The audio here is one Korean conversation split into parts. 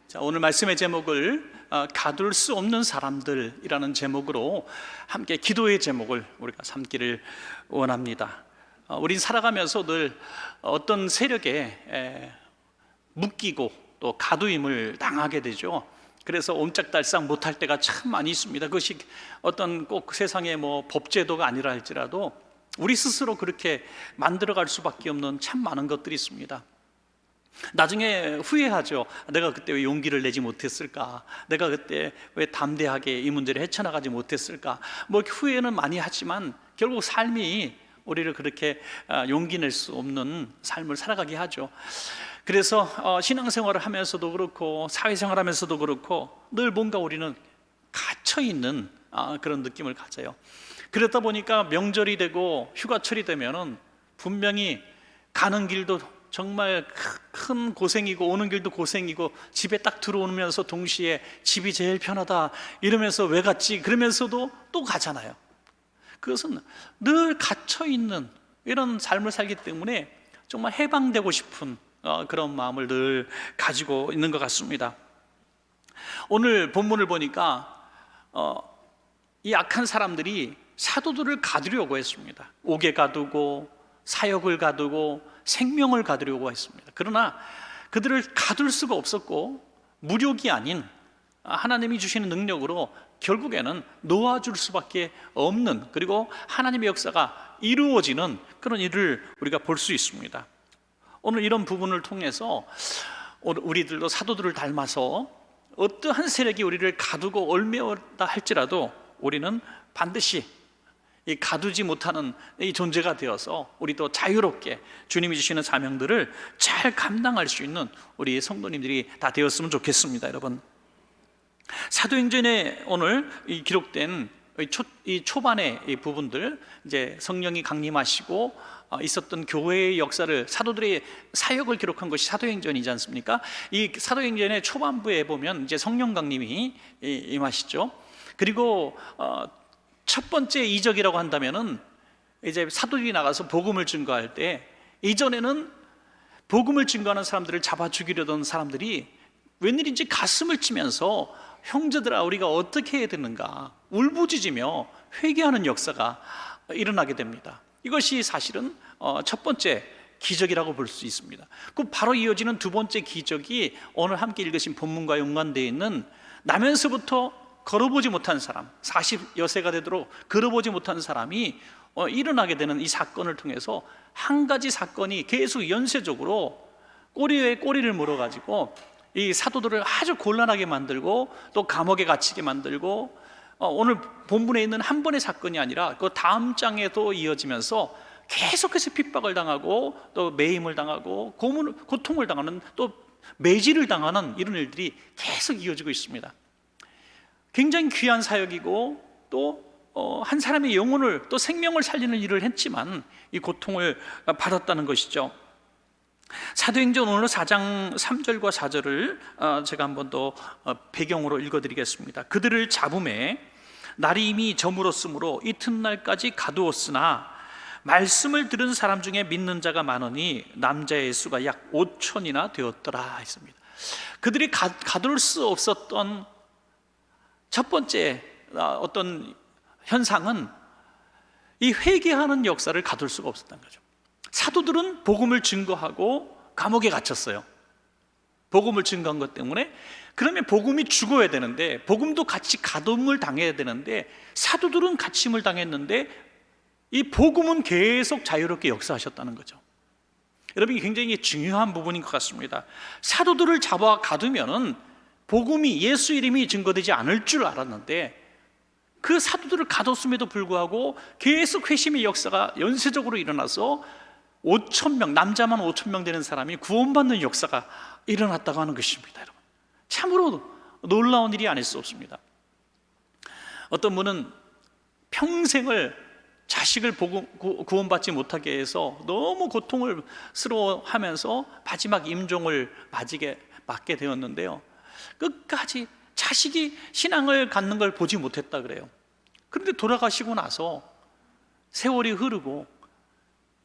자, 오늘 말씀의 제목을 가둘 수 없는 사람들이라는 제목으로 함께 기도의 제목을 우리가 삼기를 원합니다. 우린 살아가면서 늘 어떤 세력에 묶이고 또 가두임을 당하게 되죠. 그래서 옴짝달싹 못할 때가 참 많이 있습니다. 그것이 어떤 꼭 세상의 법제도가 아니라 할지라도 우리 스스로 그렇게 만들어갈 수밖에 없는 참 많은 것들이 있습니다. 나중에 후회하죠. 내가 그때 왜 용기를 내지 못했을까? 내가 그때 왜 담대하게 이 문제를 헤쳐나가지 못했을까? 이렇게 후회는 많이 하지만 결국 삶이 우리를 그렇게 용기 낼 수 없는 삶을 살아가게 하죠. 그래서 신앙생활을 하면서도 그렇고 사회생활 하면서도 그렇고 늘 뭔가 우리는 갇혀있는 그런 느낌을 가져요. 그러다 보니까 명절이 되고 휴가철이 되면은 분명히 가는 길도 정말 큰 고생이고 오는 길도 고생이고 집에 딱 들어오면서 동시에 집이 제일 편하다 이러면서 왜 갔지? 그러면서도 또 가잖아요. 그것은 늘 갇혀있는 이런 삶을 살기 때문에 정말 해방되고 싶은 그런 마음을 늘 가지고 있는 것 같습니다. 오늘 본문을 보니까 이 악한 사람들이 사도들을 가두려고 했습니다. 옥에 가두고 사역을 가두고 생명을 가두려고 했습니다. 그러나 그들을 가둘 수가 없었고 무력이 아닌 하나님이 주시는 능력으로 결국에는 놓아줄 수밖에 없는, 그리고 하나님의 역사가 이루어지는 그런 일을 우리가 볼 수 있습니다. 오늘 이런 부분을 통해서 우리들도 사도들을 닮아서 어떠한 세력이 우리를 가두고 얽매었다 할지라도 우리는 반드시 이 가두지 못하는 이 존재가 되어서 우리도 자유롭게 주님이 주시는 사명들을 잘 감당할 수 있는 우리 성도님들이 다 되었으면 좋겠습니다. 여러분, 사도행전에 오늘 기록된 이 초반의 이 부분들, 이제 성령이 강림하시고 있었던 교회의 역사를, 사도들의 사역을 기록한 것이 사도행전이지 않습니까? 이 사도행전의 초반부에 보면 이제 성령 강림이 임하시죠. 그리고 첫 번째 이적이라고 한다면은 이제 사도들이 나가서 복음을 증거할 때, 이전에는 복음을 증거하는 사람들을 잡아 죽이려던 사람들이 웬일인지 가슴을 치면서 형제들아 우리가 어떻게 해야 되는가 울부짖으며 회개하는 역사가 일어나게 됩니다. 이것이 사실은 첫 번째 기적이라고 볼 수 있습니다. 그 바로 이어지는 두 번째 기적이 오늘 함께 읽으신 본문과 연관되어 있는, 나면서부터 걸어보지 못한 사람, 40여세가 되도록 걸어보지 못한 사람이 일어나게 되는 이 사건을 통해서 한 가지 사건이 계속 연쇄적으로 꼬리에 꼬리를 물어가지고 이 사도들을 아주 곤란하게 만들고 또 감옥에 갇히게 만들고, 오늘 본문에 있는 한 번의 사건이 아니라 그 다음 장에도 이어지면서 계속해서 핍박을 당하고 또 매임을 당하고 고통을 당하는, 또 매질을 당하는 이런 일들이 계속 이어지고 있습니다. 굉장히 귀한 사역이고 또 한 사람의 영혼을, 또 생명을 살리는 일을 했지만 이 고통을 받았다는 것이죠. 사도행전 오늘 4장 3절과 4절을 제가 한번 더 배경으로 읽어드리겠습니다. 그들을 잡음에 날이 이미 저물었으므로 이튿날까지 가두었으나 말씀을 들은 사람 중에 믿는 자가 많으니 남자의 수가 약 5천이나 되었더라 했습니다. 그들이 가둘 수 없었던 첫 번째 어떤 현상은 이 회개하는 역사를 가둘 수가 없었던 거죠. 사도들은 복음을 증거하고 감옥에 갇혔어요. 복음을 증거한 것 때문에. 그러면 복음이 죽어야 되는데, 복음도 같이 가둠을 당해야 되는데, 사도들은 갇힘을 당했는데 이 복음은 계속 자유롭게 역사하셨다는 거죠. 여러분, 이게 굉장히 중요한 부분인 것 같습니다. 사도들을 잡아 가두면은 복음이, 예수 이름이 증거되지 않을 줄 알았는데 그 사도들을 가뒀음에도 불구하고 계속 회심의 역사가 연쇄적으로 일어나서 5,000명, 남자만 5,000명 되는 사람이 구원받는 역사가 일어났다고 하는 것입니다. 여러분, 참으로 놀라운 일이 아닐 수 없습니다. 어떤 분은 평생을 자식을 구원받지 못하게 해서 너무 고통을 스러워하면서 마지막 임종을 맞게 되었는데요, 끝까지 자식이 신앙을 갖는 걸 보지 못했다 그래요. 그런데 돌아가시고 나서 세월이 흐르고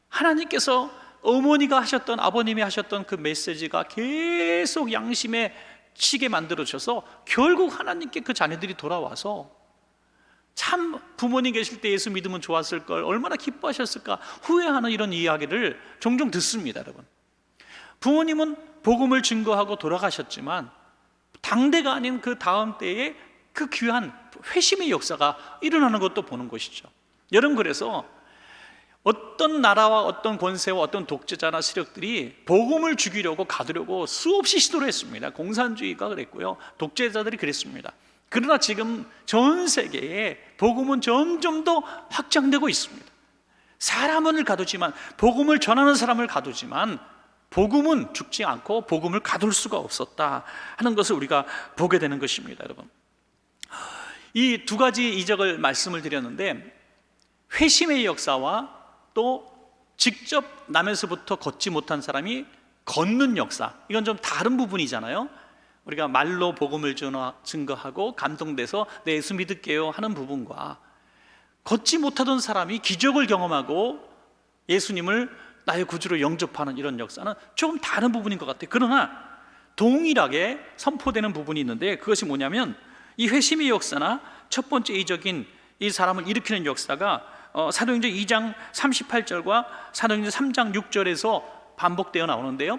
하나님께서 어머니가 하셨던, 아버님이 하셨던 그 메시지가 계속 양심에 치게 만들어져서 결국 하나님께 그 자녀들이 돌아와서 참 부모님 계실 때 예수 믿으면 좋았을 걸, 얼마나 기뻐하셨을까 후회하는 이런 이야기를 종종 듣습니다. 여러분, 부모님은 복음을 증거하고 돌아가셨지만 당대가 아닌 그 다음 때에 그 귀한 회심의 역사가 일어나는 것도 보는 것이죠. 여러분, 그래서 어떤 나라와 어떤 권세와 어떤 독재자나 세력들이 복음을 죽이려고 가두려고 수없이 시도를 했습니다. 공산주의가 그랬고요, 독재자들이 그랬습니다. 그러나 지금 전 세계에 복음은 점점 더 확장되고 있습니다. 사람을 가두지만, 복음을 전하는 사람을 가두지만 복음은 죽지 않고 복음을 가둘 수가 없었다 하는 것을 우리가 보게 되는 것입니다. 여러분, 이 두 가지 이적을 말씀을 드렸는데, 회심의 역사와 또 직접 남에서부터 걷지 못한 사람이 걷는 역사, 이건 좀 다른 부분이잖아요. 우리가 말로 복음을 증거하고 감동돼서 내 예수 믿을게요 하는 부분과 걷지 못하던 사람이 기적을 경험하고 예수님을 나의 구주로 영접하는 이런 역사는 조금 다른 부분인 것 같아요. 그러나 동일하게 선포되는 부분이 있는데, 그것이 뭐냐면 이 회심의 역사나 첫 번째 이적인 이 사람을 일으키는 역사가 사도행전 2장 38절과 사도행전 3장 6절에서 반복되어 나오는데요,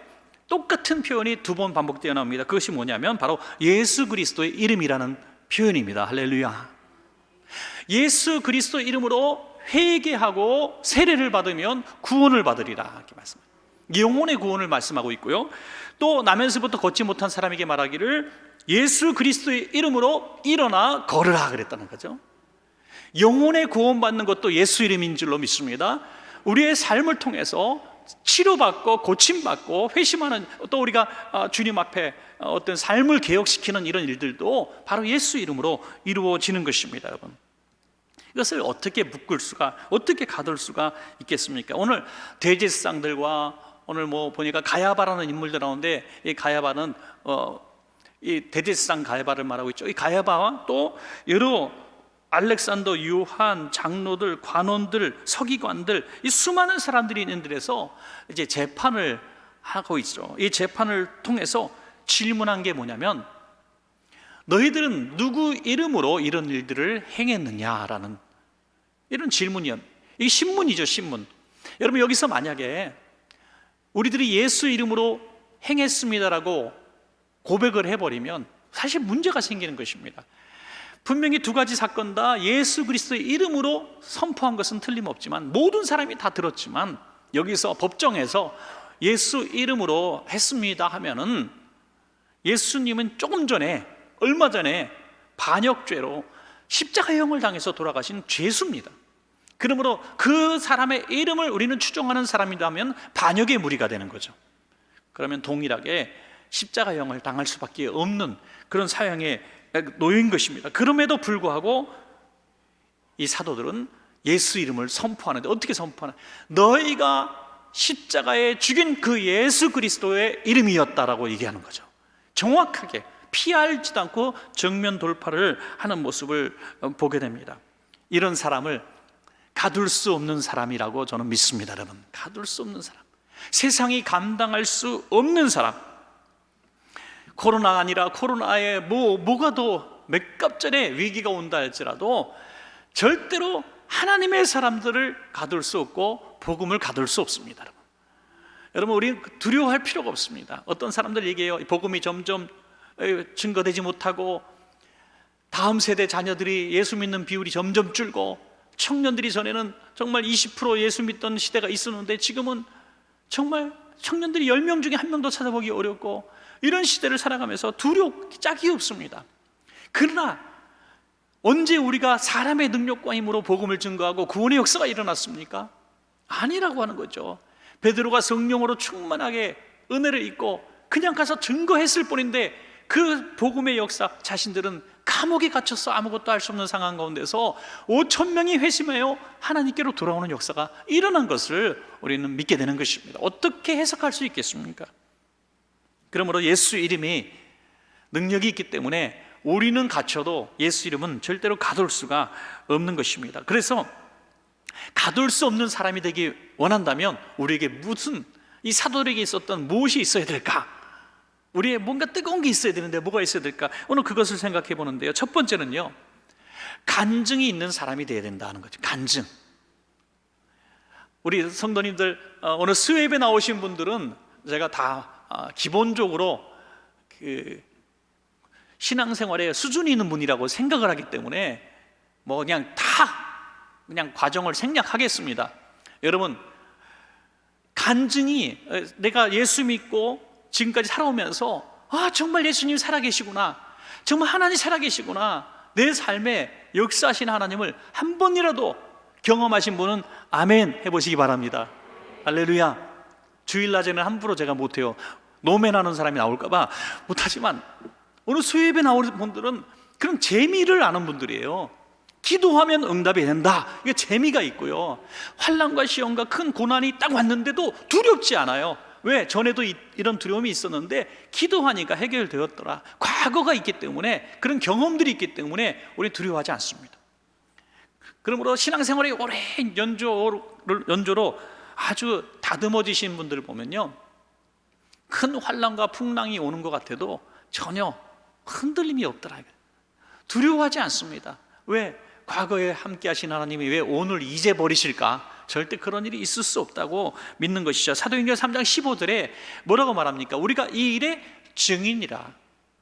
똑같은 표현이 두 번 반복되어 나옵니다. 그것이 뭐냐면 바로 예수 그리스도의 이름이라는 표현입니다. 할렐루야. 예수 그리스도 이름으로 회개하고 세례를 받으면 구원을 받으리라, 이렇게 말씀합니다. 영혼의 구원을 말씀하고 있고요, 또 나면서부터 걷지 못한 사람에게 말하기를 예수 그리스도의 이름으로 일어나 걸으라 그랬다는 거죠. 영혼의 구원받는 것도 예수 이름인 줄로 믿습니다. 우리의 삶을 통해서 치료받고 고침받고 회심하는, 또 우리가 주님 앞에 어떤 삶을 개혁시키는 이런 일들도 바로 예수 이름으로 이루어지는 것입니다. 여러분, 이것을 어떻게 묶을 수가, 어떻게 가둘 수가 있겠습니까? 오늘 대제사장들과 오늘 보니까 가야바라는 인물들 나오는데, 이 가야바는 이 대제사장 가야바를 말하고 있죠. 이 가야바와 또 여러 알렉산더, 요한, 장로들, 관원들, 서기관들, 이 수많은 사람들이 있는 데서 이제 재판을 하고 있죠. 이 재판을 통해서 질문한 게 뭐냐면, 너희들은 누구 이름으로 이런 일들을 행했느냐라는 이런 질문이요. 이 신문이죠, 신문. 여러분, 여기서 만약에 우리들이 예수 이름으로 행했습니다라고 고백을 해버리면 사실 문제가 생기는 것입니다. 분명히 두 가지 사건 다 예수 그리스도의 이름으로 선포한 것은 틀림없지만, 모든 사람이 다 들었지만 여기서 법정에서 예수 이름으로 했습니다 하면은 예수님은 조금 전에, 얼마 전에 반역죄로 십자가형을 당해서 돌아가신 죄수입니다. 그러므로 그 사람의 이름을 우리는 추종하는 사람이라면 반역의 무리가 되는 거죠. 그러면 동일하게 십자가형을 당할 수밖에 없는 그런 사형에 놓인 것입니다. 그럼에도 불구하고 이 사도들은 예수 이름을 선포하는데, 어떻게 선포하나? 너희가 십자가에 죽인 그 예수 그리스도의 이름이었다라고 얘기하는 거죠. 정확하게 피할지도 않고 정면 돌파를 하는 모습을 보게 됩니다. 이런 사람을 가둘 수 없는 사람이라고 저는 믿습니다. 여러분, 가둘 수 없는 사람, 세상이 감당할 수 없는 사람. 코로나가 아니라 코로나에 뭐가 더 몇 갑 전에 위기가 온다 할지라도 절대로 하나님의 사람들을 가둘 수 없고 복음을 가둘 수 없습니다. 여러분, 우리 두려워할 필요가 없습니다. 어떤 사람들 얘기해요. 복음이 점점 증거되지 못하고 다음 세대 자녀들이 예수 믿는 비율이 점점 줄고, 청년들이 전에는 정말 20% 예수 믿던 시대가 있었는데 지금은 정말 청년들이 10명 중에 1명도 찾아보기 어렵고, 이런 시대를 살아가면서 두려울 짝이 없습니다. 그러나 언제 우리가 사람의 능력과 힘으로 복음을 증거하고 구원의 역사가 일어났습니까? 아니라고 하는 거죠. 베드로가 성령으로 충만하게 은혜를 입고 그냥 가서 증거했을 뿐인데, 그 복음의 역사, 자신들은 감옥에 갇혀서 아무것도 할 수 없는 상황 가운데서 5,000명이 회심하여 하나님께로 돌아오는 역사가 일어난 것을 우리는 믿게 되는 것입니다. 어떻게 해석할 수 있겠습니까? 그러므로 예수 이름이 능력이 있기 때문에 우리는 갇혀도 예수 이름은 절대로 가둘 수가 없는 것입니다. 그래서 가둘 수 없는 사람이 되기 원한다면 우리에게 무슨, 이 사도들에게 있었던 무엇이 있어야 될까? 우리의 뭔가 뜨거운 게 있어야 되는데 뭐가 있어야 될까? 오늘 그것을 생각해 보는데요. 첫 번째는요, 간증이 있는 사람이 되어야 된다는 거죠. 간증. 우리 성도님들, 오늘 수요예배 나오신 분들은 제가 다 기본적으로 그 신앙생활에 수준이 있는 분이라고 생각을 하기 때문에 뭐 그냥 과정을 생략하겠습니다. 여러분, 간증이, 내가 예수 믿고 지금까지 살아오면서 정말 예수님 살아계시구나, 정말 하나님 살아계시구나, 내 삶에 역사하신 하나님을 한 번이라도 경험하신 분은 아멘 해보시기 바랍니다. 할렐루야. 주일낮에는 함부로 제가 못해요. 노멘하는 사람이 나올까봐 못하지만, 오늘 수요예배 나오는 분들은 그런 재미를 아는 분들이에요. 기도하면 응답이 된다, 이게 재미가 있고요. 환난과 시험과 큰 고난이 딱 왔는데도 두렵지 않아요. 왜? 전에도 이런 두려움이 있었는데 기도하니까 해결되었더라. 과거가 있기 때문에, 그런 경험들이 있기 때문에 우리 두려워하지 않습니다. 그러므로 신앙생활의 오랜 연조로 아주 다듬어지신 분들을 보면요, 큰 환난과 풍랑이 오는 것 같아도 전혀 흔들림이 없더라. 두려워하지 않습니다. 왜? 과거에 함께 하신 하나님이 왜 오늘 이제 버리실까? 절대 그런 일이 있을 수 없다고 믿는 것이죠. 사도행전 3장 15절에 뭐라고 말합니까? 우리가 이 일의 증인이라.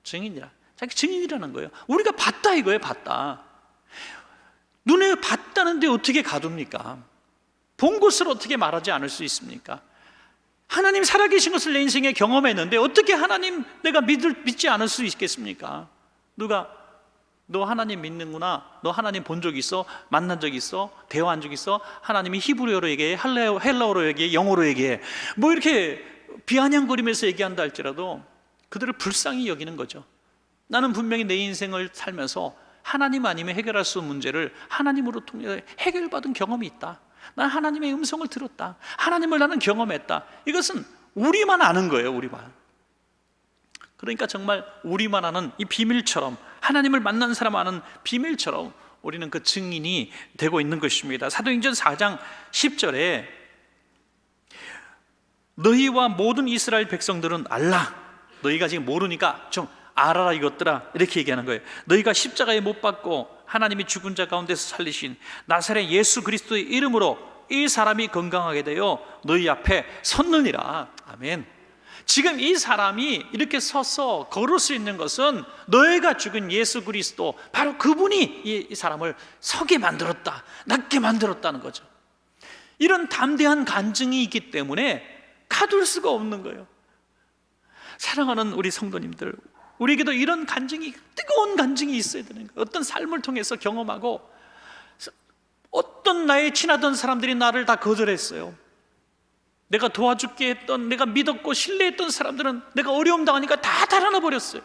자기 증인이라는 거예요. 우리가 봤다 이거예요. 봤다. 눈에 봤다는데 어떻게 가둡니까? 본 것을 어떻게 말하지 않을 수 있습니까? 하나님 살아계신 것을 내 인생에 경험했는데 어떻게 하나님 내가 믿지 않을 수 있겠습니까? 누가 너 하나님 믿는구나, 너 하나님 본 적 있어? 만난 적 있어? 대화한 적 있어? 하나님이 히브리어로 얘기해? 헬라어로 얘기해? 영어로 얘기해? 뭐 이렇게 비아냥거리면서 얘기한다 할지라도 그들을 불쌍히 여기는 거죠. 나는 분명히 내 인생을 살면서 하나님 아니면 해결할 수 없는 문제를 하나님으로 통해 해결받은 경험이 있다. 난 하나님의 음성을 들었다. 하나님을 나는 경험했다. 이것은 우리만 아는 거예요. 우리만. 그러니까 정말 우리만 아는 이 비밀처럼, 하나님을 만난 사람 아는 비밀처럼 우리는 그 증인이 되고 있는 것입니다. 사도행전 4장 10절에 너희와 모든 이스라엘 백성들은 알라. 너희가 지금 모르니까 좀 알아라 이것들아, 이렇게 얘기하는 거예요. 너희가 십자가에 못 박고 하나님이 죽은 자 가운데서 살리신 나사렛 예수 그리스도의 이름으로 이 사람이 건강하게 되어 너희 앞에 섰느니라. 아멘. 지금 이 사람이 이렇게 서서 걸을 수 있는 것은 너희가 죽은 예수 그리스도, 바로 그분이 이 사람을 서게 만들었다, 낫게 만들었다는 거죠. 이런 담대한 간증이 있기 때문에 가둘 수가 없는 거예요. 사랑하는 우리 성도님들, 우리에게도 이런 간증이, 뜨거운 간증이 있어야 되는 거예요. 어떤 삶을 통해서 경험하고, 어떤 나의 친하던 사람들이 나를 다 거절했어요. 내가 도와줄게 했던, 내가 믿었고 신뢰했던 사람들은 내가 어려움 당하니까 다 달아나 버렸어요.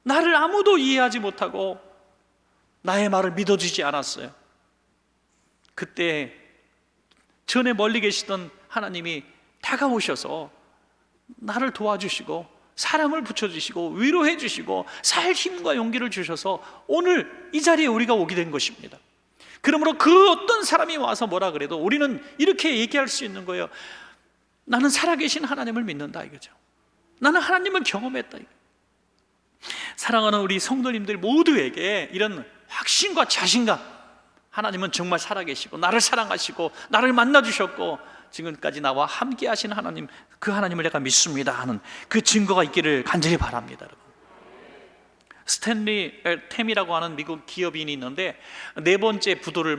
나를 아무도 이해하지 못하고 나의 말을 믿어주지 않았어요. 그때 전에 멀리 계시던 하나님이 다가오셔서 나를 도와주시고 사랑을 붙여주시고 위로해 주시고 살 힘과 용기를 주셔서 오늘 이 자리에 우리가 오게 된 것입니다. 그러므로 그 어떤 사람이 와서 뭐라 그래도 우리는 이렇게 얘기할 수 있는 거예요. 나는 살아계신 하나님을 믿는다 이거죠. 나는 하나님을 경험했다 이거. 사랑하는 우리 성도님들 모두에게 이런 확신과 자신감, 하나님은 정말 살아계시고 나를 사랑하시고 나를 만나주셨고 지금까지 나와 함께 하신 하나님, 그 하나님을 내가 믿습니다 하는 그 증거가 있기를 간절히 바랍니다. 여러분, 스탠리 템이라고 하는 미국 기업인이 있는데 4번째 부도를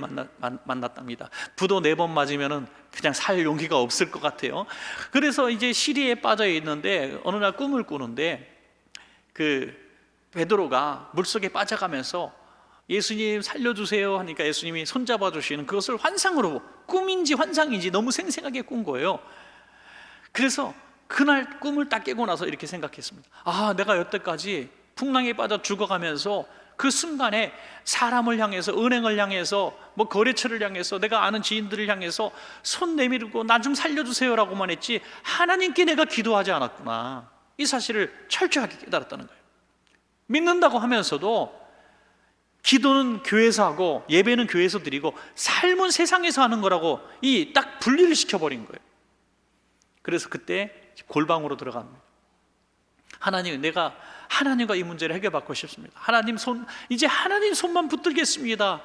만났답니다. 부도 4번 맞으면 그냥 살 용기가 없을 것 같아요. 그래서 이제 시리에 빠져 있는데 어느 날 꿈을 꾸는데 그 베드로가 물속에 빠져가면서 예수님 살려주세요 하니까 예수님이 손잡아 주시는 그것을 환상으로, 꿈인지 환상인지 너무 생생하게 꾼 거예요. 그래서 그날 꿈을 딱 깨고 나서 이렇게 생각했습니다. 아, 내가 여태까지 풍랑에 빠져 죽어가면서 그 순간에 사람을 향해서, 은행을 향해서, 뭐 거래처를 향해서, 내가 아는 지인들을 향해서 손 내밀고 나 좀 살려주세요라고만 했지 하나님께 내가 기도하지 않았구나, 이 사실을 철저하게 깨달았다는 거예요. 믿는다고 하면서도 기도는 교회에서 하고 예배는 교회에서 드리고 삶은 세상에서 하는 거라고 이 딱 분리를 시켜버린 거예요. 그래서 그때 골방으로 들어갑니다. 하나님, 내가 하나님과 이 문제를 해결받고 싶습니다. 이제 하나님 손만 붙들겠습니다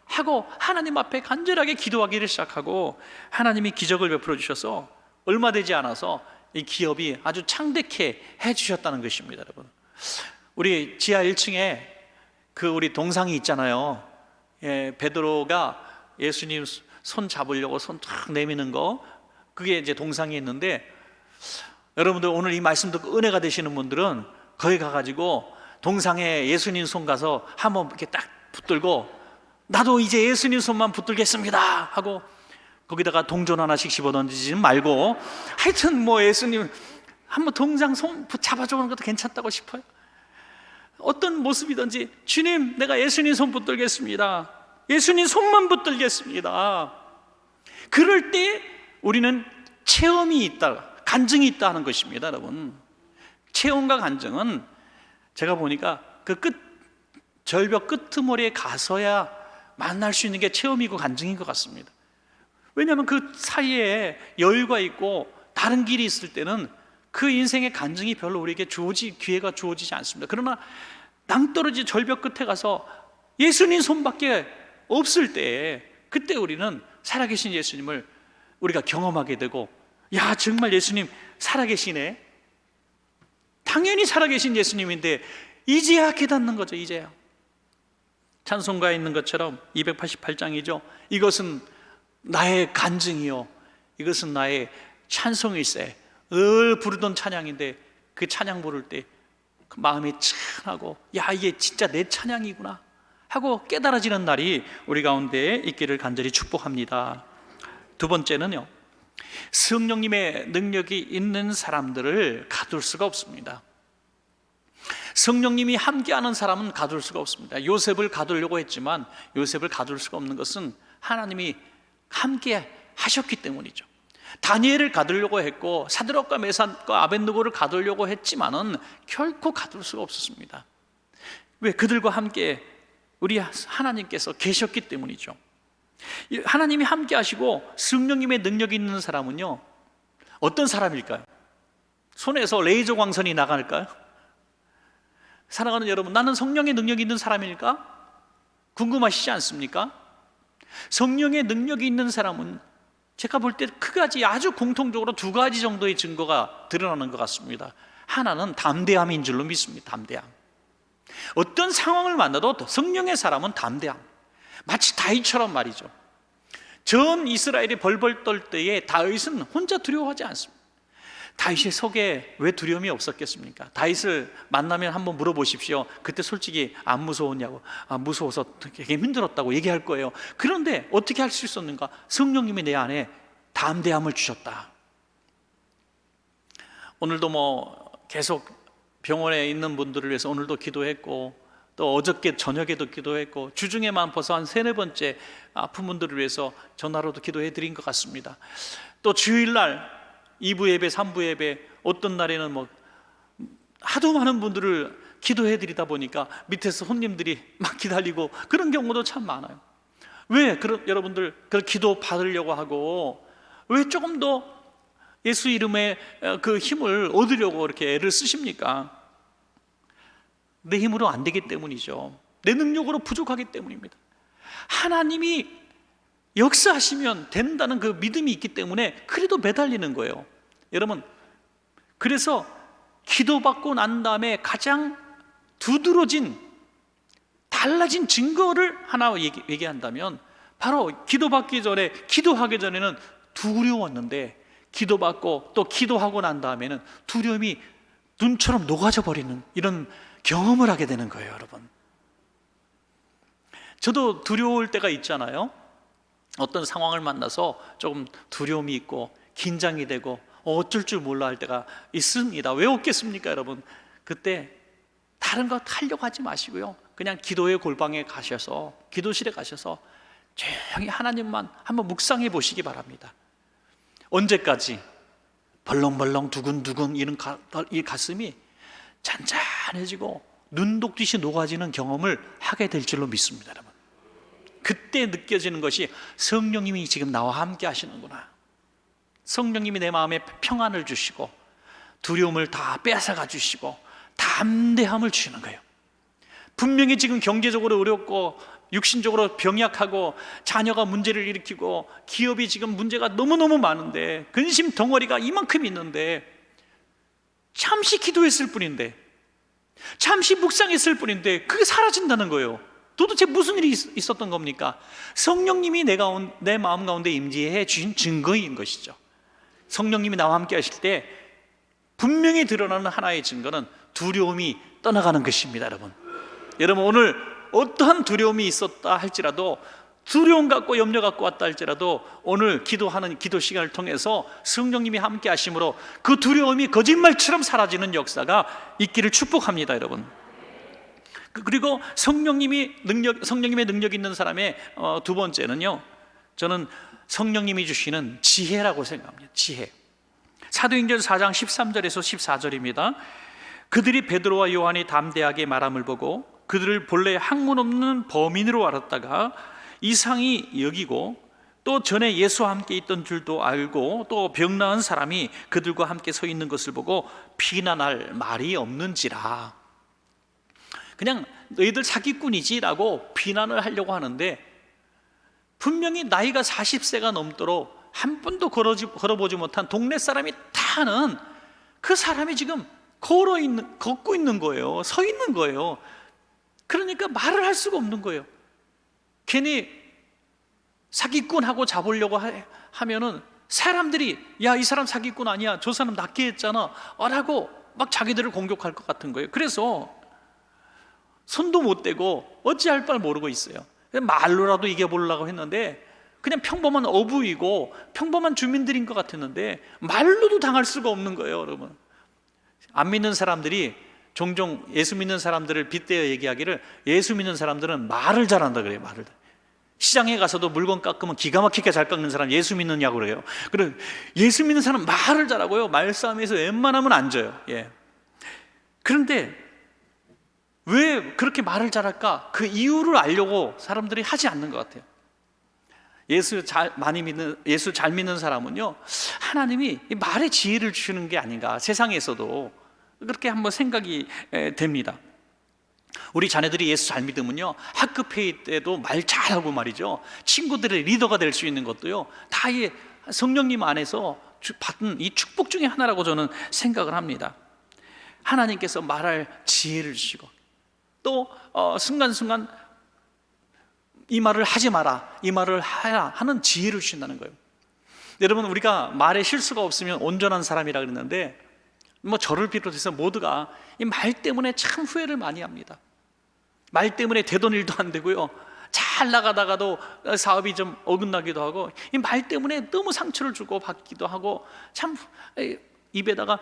하고 하나님 앞에 간절하게 기도하기를 시작하고, 하나님이 기적을 베풀어 주셔서 얼마 되지 않아서 이 기업이 아주 창대케 해주셨다는 것입니다. 여러분, 우리 지하 1층에 우리 동상이 있잖아요. 베드로가 예수님 손 잡으려고 손 탁 내미는 거, 그게 이제 동상이 있는데, 여러분들 오늘 이 말씀 듣고 은혜가 되시는 분들은 거기 가가지고 동상에 예수님 손 가서 한번 이렇게 딱 붙들고, 나도 이제 예수님 손만 붙들겠습니다 하고, 거기다가 동전 하나씩 집어 던지지 말고, 하여튼 뭐 예수님 한번 동상 손 잡아주는 것도 괜찮다고 싶어요. 어떤 모습이든지, 주님, 내가 예수님 손 붙들겠습니다, 예수님 손만 붙들겠습니다. 그럴 때 우리는 체험이 있다, 간증이 있다 하는 것입니다. 여러분, 체험과 간증은 제가 보니까 절벽 끄트머리에 가서야 만날 수 있는 게 체험이고 간증인 것 같습니다. 왜냐하면 그 사이에 여유가 있고 다른 길이 있을 때는 그 인생의 간증이 별로 우리에게 기회가 주어지지 않습니다. 그러나 낭떠러지 절벽 끝에 가서 예수님 손밖에 없을 때, 그때 우리는 살아계신 예수님을 우리가 경험하게 되고, 야, 정말 예수님 살아계시네, 당연히 살아계신 예수님인데 이제야 깨닫는 거죠. 이제야. 찬송가에 있는 것처럼 288장이죠. 이것은 나의 간증이요, 이것은 나의 찬송일세. 늘 부르던 찬양인데 그 찬양 부를 때 그 마음이 짠하고, 야, 이게 진짜 내 찬양이구나 하고 깨달아지는 날이 우리 가운데 있기를 간절히 축복합니다. 두 번째는요, 성령님의 능력이 있는 사람들을 가둘 수가 없습니다. 성령님이 함께하는 사람은 가둘 수가 없습니다. 요셉을 가두려고 했지만 요셉을 가둘 수가 없는 것은 하나님이 함께 하셨기 때문이죠. 다니엘을 가두려고 했고 사드락과 메삭과 아벳느고를 가두려고 했지만은 결코 가둘 수가 없었습니다. 왜? 그들과 함께 우리 하나님께서 계셨기 때문이죠. 하나님이 함께 하시고 성령님의 능력이 있는 사람은요, 어떤 사람일까요? 손에서 레이저 광선이 나갈까요? 사랑하는 여러분, 나는 성령의 능력이 있는 사람일까? 궁금하시지 않습니까? 성령의 능력이 있는 사람은 제가 볼 때 크가지, 아주 공통적으로 두 가지 정도의 증거가 드러나는 것 같습니다. 하나는 담대함인 줄로 믿습니다. 담대함. 어떤 상황을 만나도 성령의 사람은 담대함. 마치 다윗처럼 말이죠. 전 이스라엘이 벌벌 떨 때에 다윗은 혼자 두려워하지 않습니다. 다윗의 속에 왜 두려움이 없었겠습니까? 다윗을 만나면 한번 물어보십시오. 그때 솔직히 안 무서웠냐고, 무서워서 되게 힘들었다고 얘기할 거예요. 그런데 어떻게 할 수 있었는가? 성령님이 내 안에 담대함을 주셨다. 오늘도 뭐 계속 병원에 있는 분들을 위해서 오늘도 기도했고, 또 어저께 저녁에도 기도했고, 주중에만 벌써 한 3-4번째 아픈 분들을 위해서 전화로도 기도해 드린 것 같습니다. 또 주일날 2부 예배, 3부 예배, 어떤 날에는 뭐 하도 많은 분들을 기도해 드리다 보니까 밑에서 손님들이 막 기다리고 그런 경우도 참 많아요. 왜 여러분들 그 기도 받으려고 하고, 왜 조금 더 예수 이름의 그 힘을 얻으려고 이렇게 애를 쓰십니까? 내 힘으로 안 되기 때문이죠. 내 능력으로 부족하기 때문입니다. 하나님이 역사하시면 된다는 그 믿음이 있기 때문에 그래도 매달리는 거예요. 여러분, 그래서 기도받고 난 다음에 가장 두드러진, 달라진 증거를 하나 얘기한다면, 바로 기도받기 전에, 기도하기 전에는 두려웠는데 기도받고 또 기도하고 난 다음에는 두려움이 눈처럼 녹아져 버리는 이런 경험을 하게 되는 거예요. 여러분, 저도 두려울 때가 있잖아요. 어떤 상황을 만나서 조금 두려움이 있고 긴장이 되고 어쩔 줄 몰라 할 때가 있습니다. 왜 없겠습니까, 여러분? 그때 다른 거 하려고 하지 마시고요, 그냥 기도의 골방에 가셔서, 기도실에 가셔서 조용히 하나님만 한번 묵상해 보시기 바랍니다. 언제까지? 벌렁벌렁 두근두근 이 가슴이 잔잔해지고 눈독듯이 녹아지는 경험을 하게 될 줄로 믿습니다. 여러분, 그때 느껴지는 것이 성령님이 지금 나와 함께 하시는구나, 성령님이 내 마음에 평안을 주시고 두려움을 다 뺏어가 주시고 담대함을 주시는 거예요. 분명히 지금 경제적으로 어렵고 육신적으로 병약하고 자녀가 문제를 일으키고 기업이 지금 문제가 너무너무 많은데 근심 덩어리가 이만큼 있는데 잠시 기도했을 뿐인데, 잠시 묵상했을 뿐인데 그게 사라진다는 거예요. 도대체 무슨 일이 있었던 겁니까? 성령님이 내 마음 가운데 임재해 주신 증거인 것이죠. 성령님이 나와 함께 하실 때 분명히 드러나는 하나의 증거는 두려움이 떠나가는 것입니다. 여러분 오늘 어떠한 두려움이 있었다 할지라도, 두려움 갖고 염려 갖고 왔다 할지라도 오늘 기도하는 기도 시간을 통해서 성령님이 함께 하심으로 그 두려움이 거짓말처럼 사라지는 역사가 있기를 축복합니다. 여러분, 그리고 성령님의 능력 있는 사람의 두 번째는요, 저는 성령님이 주시는 지혜라고 생각합니다. 지혜. 사도행전 4장 13절에서 14절입니다. 그들이 베드로와 요한이 담대하게 말함을 보고 그들을 본래 학문 없는 범인으로 알았다가 이상히 여기고, 또 전에 예수와 함께 있던 줄도 알고, 또 병 나은 사람이 그들과 함께 서 있는 것을 보고 비난할 말이 없는지라. 그냥 너희들 사기꾼이지라고 비난을 하려고 하는데, 분명히 나이가 40세가 넘도록 한 번도 걸어보지 못한 동네 사람이 다 아는 그 사람이 지금 걷고 있는 거예요. 서 있는 거예요. 그러니까 말을 할 수가 없는 거예요. 괜히 사기꾼하고 잡으려고 하면은 사람들이 야, 이 사람 사기꾼 아니야, 저 사람 낫게 했잖아 라고 막 자기들을 공격할 것 같은 거예요. 그래서 손도 못 대고 어찌할 바를 모르고 있어요. 말로라도 이겨보려고 했는데 그냥 평범한 어부이고 평범한 주민들인 것 같았는데 말로도 당할 수가 없는 거예요. 여러분, 안 믿는 사람들이 종종 예수 믿는 사람들을 빗대어 얘기하기를, 예수 믿는 사람들은 말을 잘한다 그래요. 말을. 시장에 가서도 물건 깎으면 기가 막히게 잘 깎는 사람 예수 믿느냐고 그래요. 그래, 예수 믿는 사람 말을 잘하고요, 말싸움에서 웬만하면 안 져요. 그런데 왜 그렇게 말을 잘할까? 그 이유를 알려고 사람들이 하지 않는 것 같아요. 예수 잘 믿는 사람은요, 하나님이 말에 지혜를 주시는 게 아닌가, 세상에서도 그렇게 한번 생각이 됩니다. 우리 자녀들이 예수 잘 믿으면요, 학급 회의 때도 말 잘하고 말이죠, 친구들의 리더가 될 수 있는 것도요, 다 이 성령님 안에서 받은 이 축복 중에 하나라고 저는 생각을 합니다. 하나님께서 말할 지혜를 주시고, 또 순간순간 이 말을 하지 마라, 이 말을 하라 하는 지혜를 주신다는 거예요. 여러분, 우리가 말에 실수가 없으면 온전한 사람이라 그랬는데, 저를 비롯해서 모두가 이 말 때문에 참 후회를 많이 합니다. 말 때문에 되던 일도 안 되고요, 잘 나가다가도 사업이 좀 어긋나기도 하고, 이 말 때문에 너무 상처를 주고 받기도 하고, 참 입에다가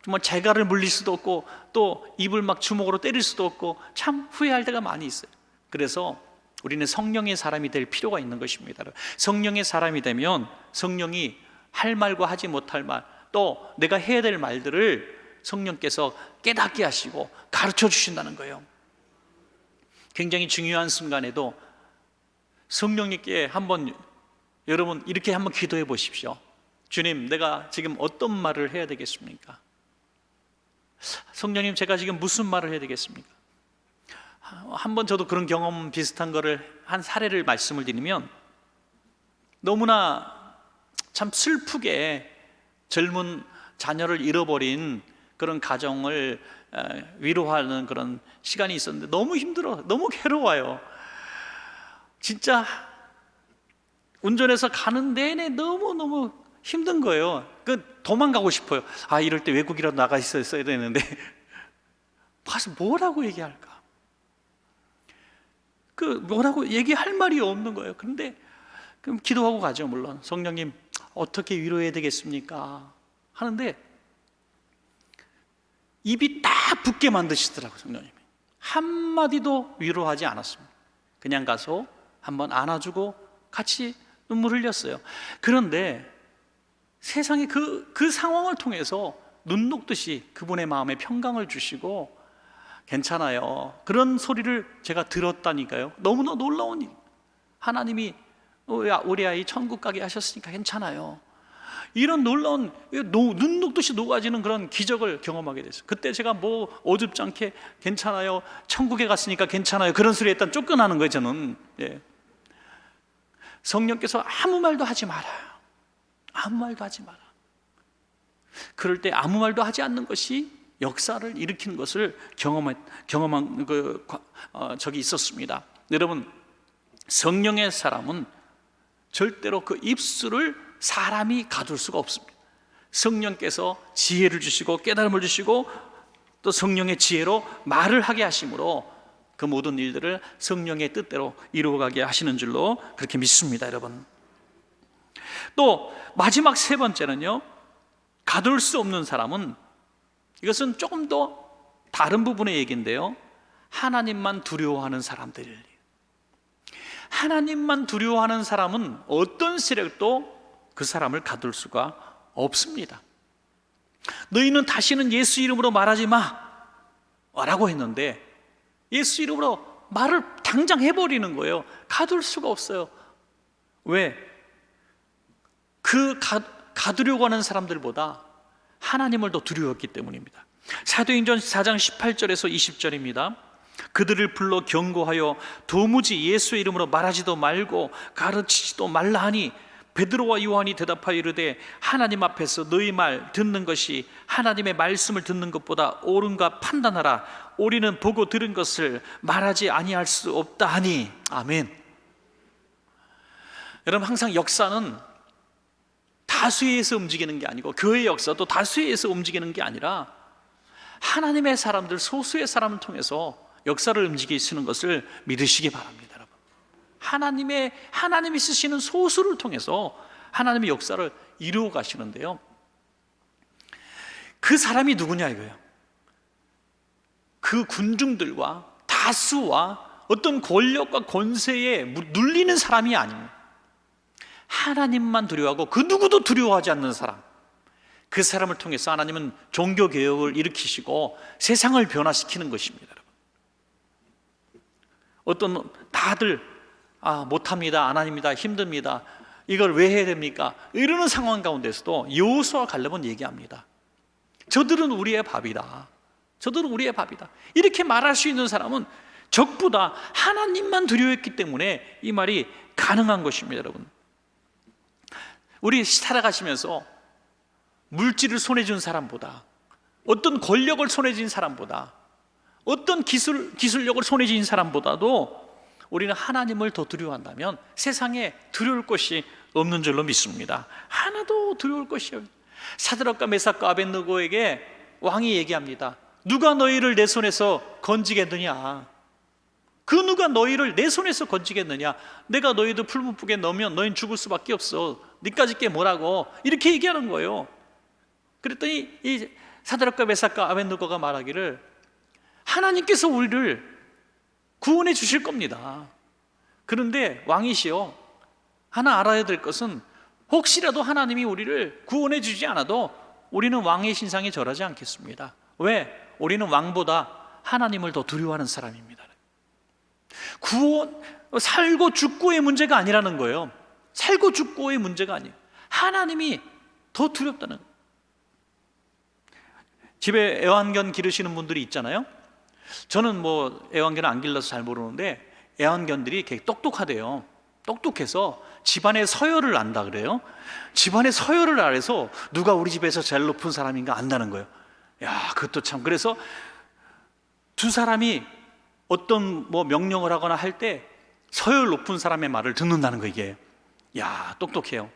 정말 재갈을 물릴 수도 없고, 또 입을 막 주먹으로 때릴 수도 없고, 참 후회할 때가 많이 있어요. 그래서 우리는 성령의 사람이 될 필요가 있는 것입니다. 성령의 사람이 되면 성령이 할 말과 하지 못할 말, 또 내가 해야 될 말들을 성령께서 깨닫게 하시고 가르쳐 주신다는 거예요. 굉장히 중요한 순간에도 성령님께 여러분 이렇게 한번 기도해 보십시오. 주님, 내가 지금 어떤 말을 해야 되겠습니까? 성령님, 제가 지금 무슨 말을 해야 되겠습니까? 한번 저도 그런 경험 비슷한 거를 한 사례를 말씀을 드리면, 너무나 참 슬프게 젊은 자녀를 잃어버린 그런 가정을 위로하는 그런 시간이 있었는데, 너무 힘들어, 너무 괴로워요. 진짜 운전해서 가는 내내 너무너무 힘든 거예요. 도망가고 싶어요. 이럴 때 외국이라도 나가 있어야 되는데 가서 뭐라고 얘기할까? 뭐라고 얘기할 말이 없는 거예요. 그런데 그럼 기도하고 가죠. 물론 성령님, 어떻게 위로해야 되겠습니까? 하는데 입이 딱 붙게 만드시더라고요. 성령님이 한마디도 위로하지 않았습니다. 그냥 가서 한번 안아주고 같이 눈물 흘렸어요. 그런데 세상에 그 상황을 통해서 눈 녹듯이 그분의 마음에 평강을 주시고, 괜찮아요, 그런 소리를 제가 들었다니까요. 너무나 놀라운 일. 하나님이 우리 아이 천국 가게 하셨으니까 괜찮아요. 이런 놀라운 눈 녹듯이 녹아지는 그런 기적을 경험하게 됐어요. 그때 제가 뭐 어줍지 않게 괜찮아요, 천국에 갔으니까 괜찮아요, 그런 소리 일단 쫓겨나는 거예요 저는. 예. 성령께서 아무 말도 하지 마라, 아무 말도 하지 마라. 그럴 때 아무 말도 하지 않는 것이 역사를 일으키는 것을 경험한 적이 있었습니다. 여러분, 성령의 사람은 절대로 그 입술을 사람이 가둘 수가 없습니다. 성령께서 지혜를 주시고 깨달음을 주시고 또 성령의 지혜로 말을 하게 하심으로 그 모든 일들을 성령의 뜻대로 이루어가게 하시는 줄로 그렇게 믿습니다. 여러분, 또 마지막 세 번째는요, 가둘 수 없는 사람은, 이것은 조금 더 다른 부분의 얘기인데요, 하나님만 두려워하는 사람들. 하나님만 두려워하는 사람은 어떤 세력도 그 사람을 가둘 수가 없습니다. 너희는 다시는 예수 이름으로 말하지 마 라고 했는데 예수 이름으로 말을 당장 해버리는 거예요. 가둘 수가 없어요. 왜? 가두려고 하는 사람들보다 하나님을 더 두려웠기 때문입니다. 사도행전 4장 18절에서 20절입니다. 그들을 불러 경고하여 도무지 예수의 이름으로 말하지도 말고 가르치지도 말라 하니 베드로와 요한이 대답하여 이르되 하나님 앞에서 너희 말 듣는 것이 하나님의 말씀을 듣는 것보다 옳은가 판단하라. 우리는 보고 들은 것을 말하지 아니할 수 없다 하니. 아멘. 여러분, 항상 역사는 다수에 의해서 움직이는 게 아니고, 교회의 역사도 다수에 의해서 움직이는 게 아니라 하나님의 사람들, 소수의 사람을 통해서 역사를 움직이시는 것을 믿으시기 바랍니다. 여러분, 하나님이 쓰시는 소수를 통해서 하나님의 역사를 이루어 가시는데요, 그 사람이 누구냐 이거예요. 그 군중들과 다수와 어떤 권력과 권세에 눌리는 사람이 아닙니다. 하나님만 두려워하고 그 누구도 두려워하지 않는 사람, 그 사람을 통해서 하나님은 종교개혁을 일으키시고 세상을 변화시키는 것입니다. 여러분, 어떤 다들 못합니다, 안 합니다, 힘듭니다, 이걸 왜 해야 됩니까? 이러는 상황 가운데서도 여호수아 갈렙은 얘기합니다. 저들은 우리의 밥이다, 저들은 우리의 밥이다. 이렇게 말할 수 있는 사람은 적보다 하나님만 두려워했기 때문에 이 말이 가능한 것입니다. 여러분, 우리 살아가시면서 물질을 손에 준 사람보다, 어떤 권력을 손에 쥔 사람보다, 어떤 기술력을 손에 쥔 사람보다도 우리는 하나님을 더 두려워한다면 세상에 두려울 것이 없는 줄로 믿습니다. 하나도 두려울 것이 없어요. 사드락과 메삭과 아벳느고에게 왕이 얘기합니다. 누가 너희를 내 손에서 건지겠느냐? 그 누가 너희를 내 손에서 건지겠느냐? 내가 너희들 풀무불에 넣으면 너희는 죽을 수밖에 없어. 니까지 게 뭐라고? 이렇게 얘기하는 거예요. 그랬더니 이 사드락과 메삭과 아벳느고가 말하기를 하나님께서 우리를 구원해 주실 겁니다. 그런데 왕이시여, 하나 알아야 될 것은 혹시라도 하나님이 우리를 구원해 주지 않아도 우리는 왕의 신상에 절하지 않겠습니다. 왜? 우리는 왕보다 하나님을 더 두려워하는 사람입니다. 살고 죽고의 문제가 아니라는 거예요. 살고 죽고의 문제가 아니에요. 하나님이 더 두렵다는 거예요. 집에 애완견 기르시는 분들이 있잖아요. 저는 뭐 애완견을 안 길러서 잘 모르는데 애완견들이 되게 똑똑하대요. 똑똑해서 집안의 서열을 안다 그래요. 집안의 서열을 알아서 누가 우리 집에서 제일 높은 사람인가 안다는 거예요. 야, 그것도 참. 그래서 두 사람이 어떤 명령을 하거나 할 때 서열 높은 사람의 말을 듣는다는 거, 이게. 야, 똑똑해요.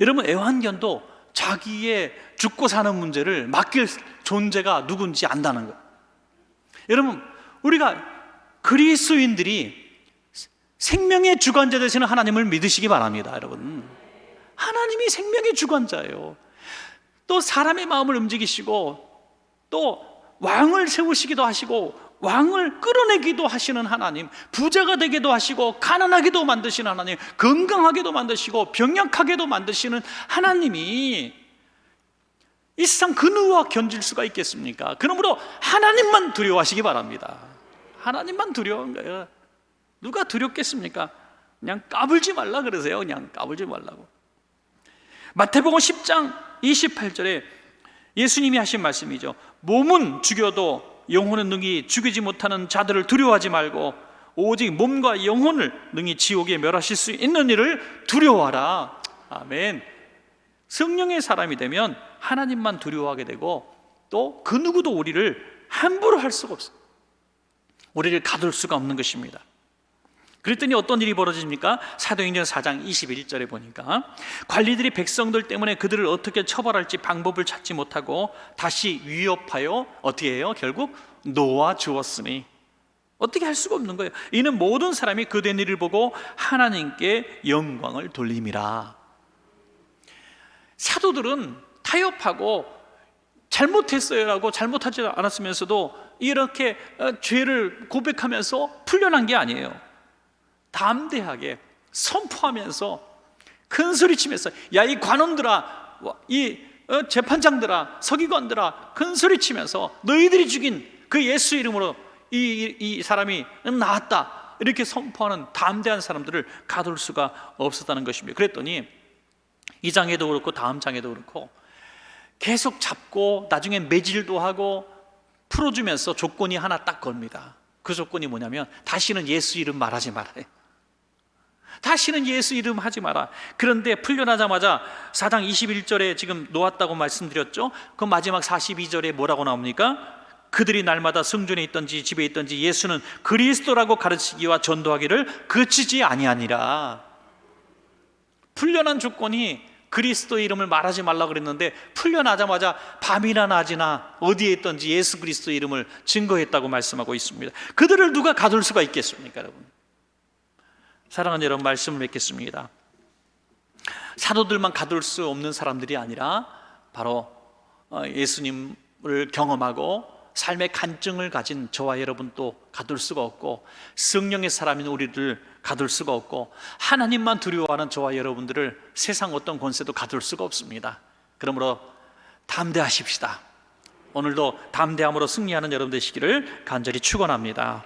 여러분, 애완견도 자기의 죽고 사는 문제를 맡길 존재가 누군지 안다는 거예요. 여러분, 우리가 그리스도인들이 생명의 주관자 되시는 하나님을 믿으시기 바랍니다. 여러분, 하나님이 생명의 주관자예요. 또 사람의 마음을 움직이시고 또 왕을 세우시기도 하시고 왕을 끌어내기도 하시는 하나님, 부자가 되게도 하시고 가난하게도 만드시는 하나님, 건강하게도 만드시고 병약하게도 만드시는 하나님이 이 세상 그 누구와 견질 수가 있겠습니까? 그러므로 하나님만 두려워하시기 바랍니다. 하나님만 두려운 거예요. 누가 두렵겠습니까? 그냥 까불지 말라 그러세요. 그냥 까불지 말라고. 마태복음 10장 28절에 예수님이 하신 말씀이죠. 몸은 죽여도 영혼은 능히 죽이지 못하는 자들을 두려워하지 말고 오직 몸과 영혼을 능히 지옥에 멸하실 수 있는 이를 두려워하라. 아멘. 성령의 사람이 되면 하나님만 두려워하게 되고 또 그 누구도 우리를 함부로 할 수가 없어요. 우리를 가둘 수가 없는 것입니다. 그랬더니 어떤 일이 벌어집니까? 사도행전 4장 21절에 보니까 관리들이 백성들 때문에 그들을 어떻게 처벌할지 방법을 찾지 못하고 다시 위협하여 어떻게 해요? 결국 놓아 주었으니 어떻게 할 수가 없는 거예요. 이는 모든 사람이 그 된 일을 보고 하나님께 영광을 돌림이라. 사도들은 타협하고 잘못했어요라고 잘못하지 않았으면서도 이렇게 죄를 고백하면서 풀려난 게 아니에요. 담대하게 선포하면서 큰 소리치면서 야 이 관원들아, 이 재판장들아, 서기관들아, 큰 소리치면서 너희들이 죽인 그 예수 이름으로 이 사람이 나왔다, 이렇게 선포하는 담대한 사람들을 가둘 수가 없었다는 것입니다. 그랬더니 이 장에도 그렇고 다음 장에도 그렇고 계속 잡고 나중엔 매질도 하고 풀어주면서 조건이 하나 딱 겁니다. 그 조건이 뭐냐면 다시는 예수 이름 말하지 말아요. 다시는 예수 이름 하지 마라. 그런데 풀려나자마자 4장 21절에 지금 놓았다고 말씀드렸죠. 그 마지막 42절에 뭐라고 나옵니까? 그들이 날마다 성전에 있든지 집에 있든지 예수는 그리스도라고 가르치기와 전도하기를 그치지 아니하니라. 풀려난 조건이 그리스도 이름을 말하지 말라고 그랬는데 풀려나자마자 밤이나 낮이나 어디에 있든지 예수 그리스도 이름을 증거했다고 말씀하고 있습니다. 그들을 누가 가둘 수가 있겠습니까, 여러분? 사랑하는 여러분, 말씀을 맺겠습니다. 사도들만 가둘 수 없는 사람들이 아니라 바로 예수님을 경험하고 삶의 간증을 가진 저와 여러분도 가둘 수가 없고 성령의 사람인 우리를 가둘 수가 없고 하나님만 두려워하는 저와 여러분들을 세상 어떤 권세도 가둘 수가 없습니다. 그러므로 담대하십시다. 오늘도 담대함으로 승리하는 여러분 되시기를 간절히 축원합니다.